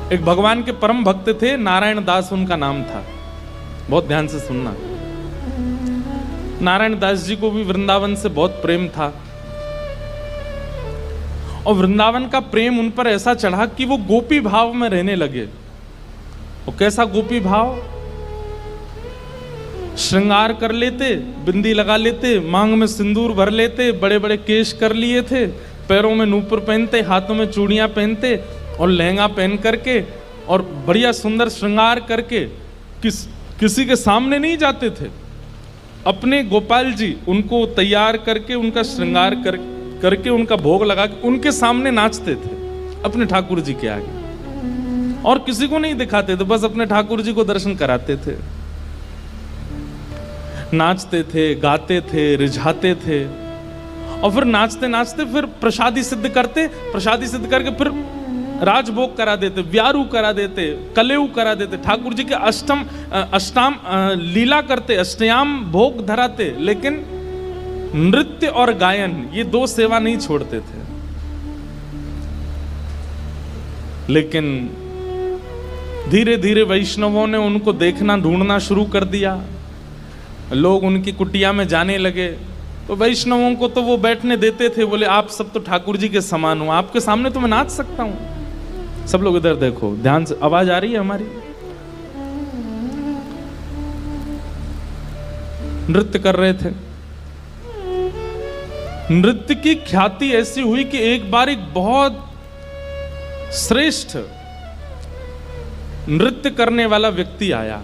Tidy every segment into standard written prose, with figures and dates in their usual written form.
एक भगवान के परम भक्त थे, नारायण दास उनका नाम था। बहुत ध्यान से सुनना। नारायण दास जी को भी वृंदावन से बहुत प्रेम था और वृंदावन का प्रेम उन पर ऐसा चढ़ा कि वो गोपी भाव में रहने लगे। और कैसा गोपी भाव? श्रृंगार कर लेते, बिंदी लगा लेते, मांग में सिंदूर भर लेते, बड़े बड़े केश कर लिए थे, पैरों में नूपुर पहनते, हाथों में चूड़ियां पहनते और लहंगा पहन करके और बढ़िया सुंदर श्रृंगार करके किसी के सामने नहीं जाते थे। अपने गोपाल जी उनको तैयार करके, उनका श्रृंगार करके उनका भोग लगा के उनके सामने नाचते थे, अपने ठाकुर जी के आगे, और किसी को नहीं दिखाते थे, बस अपने ठाकुर जी को दर्शन कराते थे। नाचते थे, गाते थे, रिझाते थे और फिर नाचते नाचते फिर प्रसादी सिद्ध करते, प्रसादी सिद्ध करके फिर राजभोग करा देते, व्यारू करा देते, कलेऊ करा देते, ठाकुर जी के अष्टाम लीला करते, अष्टयाम भोग धराते, लेकिन नृत्य और गायन ये दो सेवा नहीं छोड़ते थे। लेकिन धीरे धीरे वैष्णवों ने उनको देखना, ढूंढना शुरू कर दिया। लोग उनकी कुटिया में जाने लगे तो वैष्णवों को तो वो बैठने देते थे, बोले आप सब तो ठाकुर जी के समान हो, आपके सामने तो मैं नाच सकता हूं। सब लोग इधर देखो, ध्यान से, आवाज आ रही है हमारी? नृत्य कर रहे थे। नृत्य की ख्याति ऐसी हुई कि एक बार एक बहुत श्रेष्ठ नृत्य करने वाला व्यक्ति आया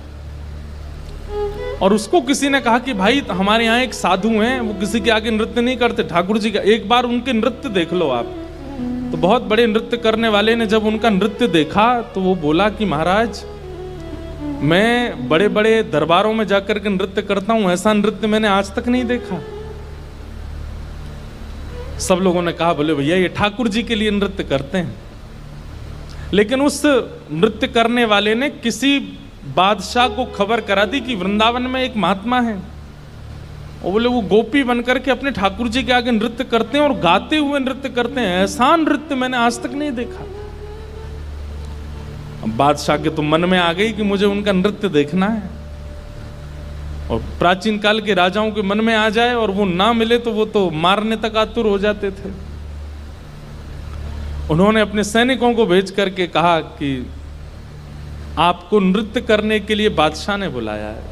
और उसको किसी ने कहा कि भाई हमारे यहाँ एक साधु हैं, वो किसी के आगे नृत्य नहीं करते, ठाकुर जी का, एक बार उनके नृत्य देख लो आप। तो बहुत बड़े नृत्य करने वाले ने जब उनका नृत्य देखा तो वो बोला कि महाराज मैं बड़े बड़े दरबारों में जाकर के नृत्य करता हूं, ऐसा नृत्य मैंने आज तक नहीं देखा। सब लोगों ने कहा बोले भैया ये ठाकुर जी के लिए नृत्य करते हैं। लेकिन उस नृत्य करने वाले ने किसी बादशाह को खबर करा दी कि वृंदावन में एक महात्मा है, और बोले वो गोपी बनकर के अपने ठाकुर जी के आगे नृत्य करते हैं और गाते हुए नृत्य करते हैं, ऐसा नृत्य मैंने आज तक नहीं देखा। अब बादशाह के तो मन में आ गई कि मुझे उनका नृत्य देखना है, और प्राचीन काल के राजाओं के मन में आ जाए और वो ना मिले तो वो तो मारने तक आतुर हो जाते थे। उन्होंने अपने सैनिकों को भेज करके कहा कि आपको नृत्य करने के लिए बादशाह ने बुलाया है,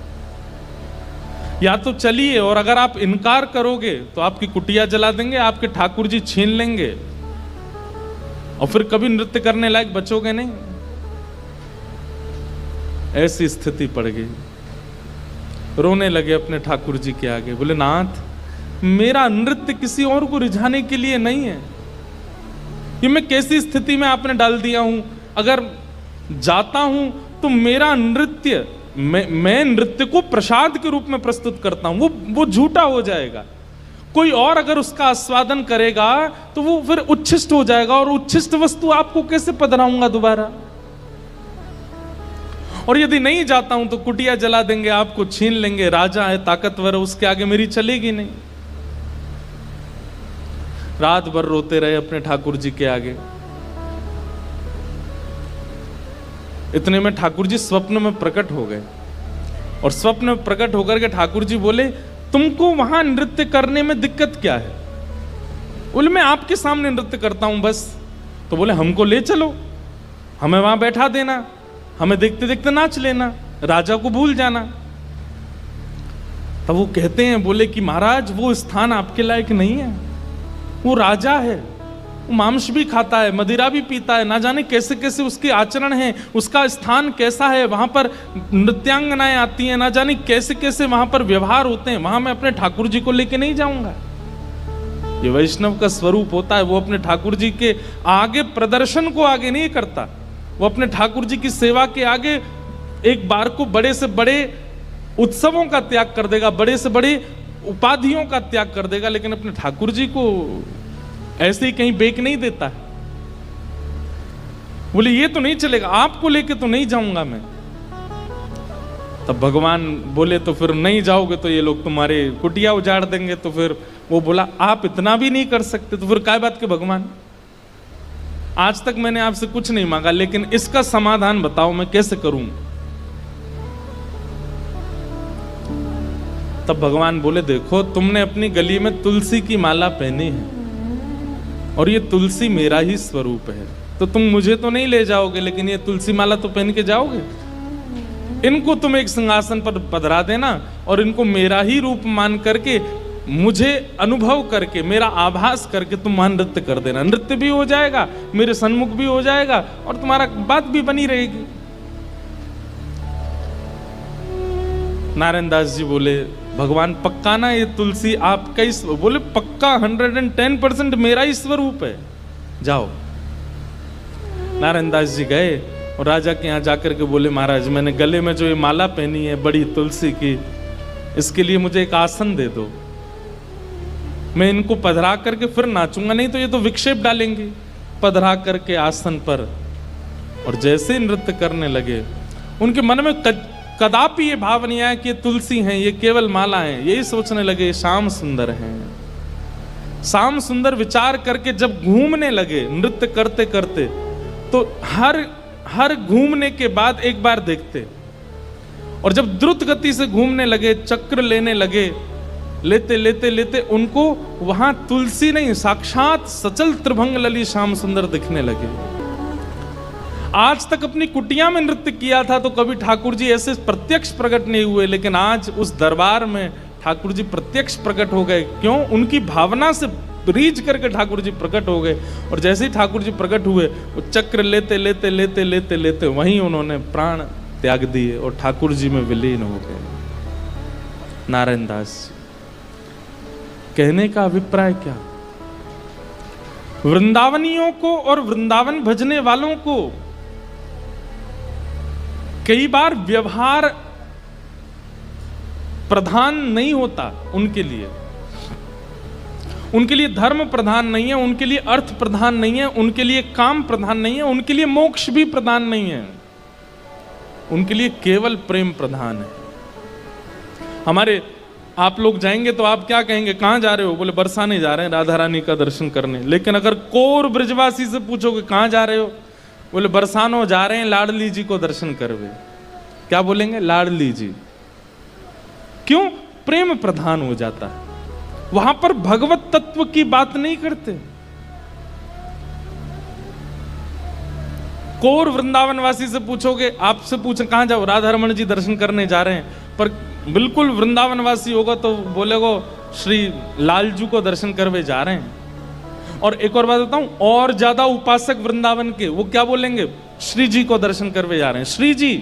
या तो चलिए, और अगर आप इनकार करोगे तो आपकी कुटिया जला देंगे, आपके ठाकुर जी छीन लेंगे और फिर कभी नृत्य करने लायक बचोगे नहीं। ऐसी स्थिति पड़ गई। रोने लगे अपने ठाकुर जी के आगे, बोले नाथ मेरा नृत्य किसी और को रिझाने के लिए नहीं है, ये मैं कैसी स्थिति में आपने डाल दिया हूं। अगर जाता हूं तो मेरा नृत्य, मैं नृत्य को प्रसाद के रूप में प्रस्तुत करता हूं, वो झूठा हो जाएगा। कोई और अगर उसका आस्वादन करेगा तो वो फिर उच्छिष्ट हो जाएगा, और उच्छिष्ट वस्तु आपको कैसे पधराऊंगा दोबारा। और यदि नहीं जाता हूं तो कुटिया जला देंगे, आपको छीन लेंगे, राजा है ताकतवर है, उसके आगे मेरी चलेगी नहीं। रात भर रोते रहे अपने ठाकुर जी के आगे। इतने में ठाकुर जी स्वप्न में प्रकट हो गए, और स्वप्न में प्रकट होकर के ठाकुर जी बोले तुमको वहां नृत्य करने में दिक्कत क्या है? बोले मैं आपके सामने नृत्य करता हूं बस। तो बोले हमको ले चलो, हमें वहां बैठा देना, हमें देखते देखते नाच लेना, राजा को भूल जाना। तब वो कहते हैं, बोले कि महाराज वो स्थान आपके लायक नहीं है, वो राजा है, वो मांस भी खाता है, मदिरा भी पीता है, ना जाने कैसे कैसे उसके आचरण है, उसका स्थान कैसा है, वहां पर नृत्यांगनाएं आती हैं, ना जाने कैसे कैसे वहां पर व्यवहार होते हैं, वहां मैं अपने ठाकुर जी को लेके नहीं जाऊंगा। ये वैष्णव का स्वरूप होता है, वो अपने ठाकुर जी के आगे प्रदर्शन को आगे नहीं करता, वो अपने ठाकुर जी की सेवा के आगे एक बार को बड़े से बड़े उत्सवों का त्याग कर देगा, बड़े से बड़े उपाधियों का त्याग कर देगा, लेकिन अपने ठाकुर जी को ऐसे ही कहीं बेक नहीं देता है। बोले ये तो नहीं चलेगा, आपको लेके तो नहीं जाऊंगा मैं। तब भगवान बोले तो फिर नहीं जाओगे तो ये लोग तुम्हारे कुटिया उजाड़ देंगे। तो फिर वो बोला आप इतना भी नहीं कर सकते, तो फिर काय बात के भगवान। आज तक मैंने आपसे कुछ नहीं मांगा, लेकिन इसका समाधान बताओ मैं कैसे करूं। तब भगवान बोले, देखो तुमने अपनी गली में तुलसी की माला पहनी है और ये तुलसी मेरा ही स्वरूप है, तो तुम मुझे तो नहीं ले जाओगे, लेकिन ये तुलसी माला तो पहन के जाओगे। इनको तुम एक सिंहासन पर पधरा देना और इनको मेरा ही रूप मान करके, मुझे अनुभव करके, मेरा आभास करके तुम वहां नृत्य कर देना। नृत्य भी हो जाएगा, मेरे सन्मुख भी हो जाएगा और तुम्हारा बात भी बनी रहेगी। नारायण दास जी बोले, भगवान पक्का ना ये तुलसी आपका ही? बोले पक्का, 110% मेरा ही स्वरूप है, जाओ। नारायण दास जी गए और राजा के यहाँ जाकर के बोले, महाराज मैंने गले में जो ये माला पहनी है बड़ी तुलसी की, इसके लिए मुझे एक आसन दे दो, मैं इनको पधरा करके फिर नाचूंगा, नहीं तो ये तो विक्षेप डालेंगे। पधरा करके आसन पर, और जैसे नृत्य करने लगे, उनके मन में कदापि ये भाव नहीं आया कि ये तुलसी हैं, ये केवल माला हैं। यही सोचने लगे श्याम सुंदर हैं। श्याम सुंदर विचार करके जब घूमने लगे नृत्य करते करते, तो हर घूमने के बाद एक बार देखते, और जब द्रुत गति से घूमने लगे, चक्र लेने लगे, लेते लेते लेते उनको वहां तुलसी नहीं, साक्षात सचल त्रिभंग लली श्याम सुंदर दिखने लगे। आज तक अपनी कुटिया में नृत्य किया था तो कभी ठाकुर जी ऐसे प्रत्यक्ष प्रकट नहीं हुए, लेकिन आज उस दरबार में ठाकुर जी प्रत्यक्ष प्रकट हो गए। क्यों? उनकी भावना से रीझ करके ठाकुर जी प्रकट हो गए, और जैसे ही ठाकुर जी प्रकट हुए, वो चक्र लेते लेते लेते लेते लेते वहीं उन्होंने प्राण त्याग दिए और ठाकुर जी में विलीन हो गए। नारायण दास जी, कहने का अभिप्राय क्या? वृंदावनियों को और वृंदावन भजने वालों को कई बार व्यवहार प्रधान नहीं होता। उनके लिए धर्म प्रधान नहीं है, उनके लिए अर्थ प्रधान नहीं है, उनके लिए काम प्रधान नहीं है, उनके लिए मोक्ष भी प्रधान नहीं है, उनके लिए केवल प्रेम प्रधान है। हमारे आप लोग जाएंगे तो आप क्या कहेंगे, कहां जा रहे हो? बोले बरसाने जा रहे हैं, राधा रानी का दर्शन करने। लेकिन अगर कोर ब्रजवासी से पूछोगे कहां जा रहे हो, बोले बरसानो जा रहे हैं लाडली जी को दर्शन करवे। क्या बोलेंगे? लाडली जी। क्यों? प्रेम प्रधान हो जाता है, वहां पर भगवत तत्व की बात नहीं करते। कोर वृंदावनवासी से पूछोगे, आपसे पूछे कहां जाओ, राधा रमन जी दर्शन करने जा रहे हैं, पर बिल्कुल वृंदावनवासी होगा तो बोलेगो श्री लालजू को दर्शन करवे जा रहे हैं। और एक और बात बताऊं, और ज्यादा उपासक वृंदावन के, वो क्या बोलेंगे? श्री जी को दर्शन करवे जा रहे हैं। श्री जी,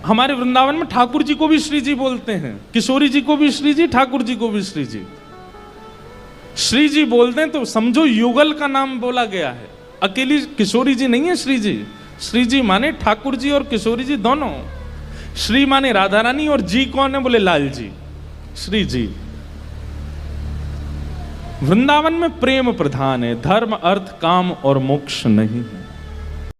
हमारे वृंदावन में ठाकुर जी को भी श्री जी बोलते हैं, किशोरी जी को भी श्री जी, ठाकुर जी को भी श्री जी। श्री जी बोलते हैं तो समझो युगल का नाम बोला गया है, अकेली किशोरी जी नहीं है श्री जी। श्री जी माने ठाकुर जी और किशोरी जी दोनों। श्री माने राधा रानी, और जी कौन है? बोले लाल जी, श्री जी। वृंदावन में प्रेम प्रधान है, धर्म अर्थ काम और मोक्ष नहीं है।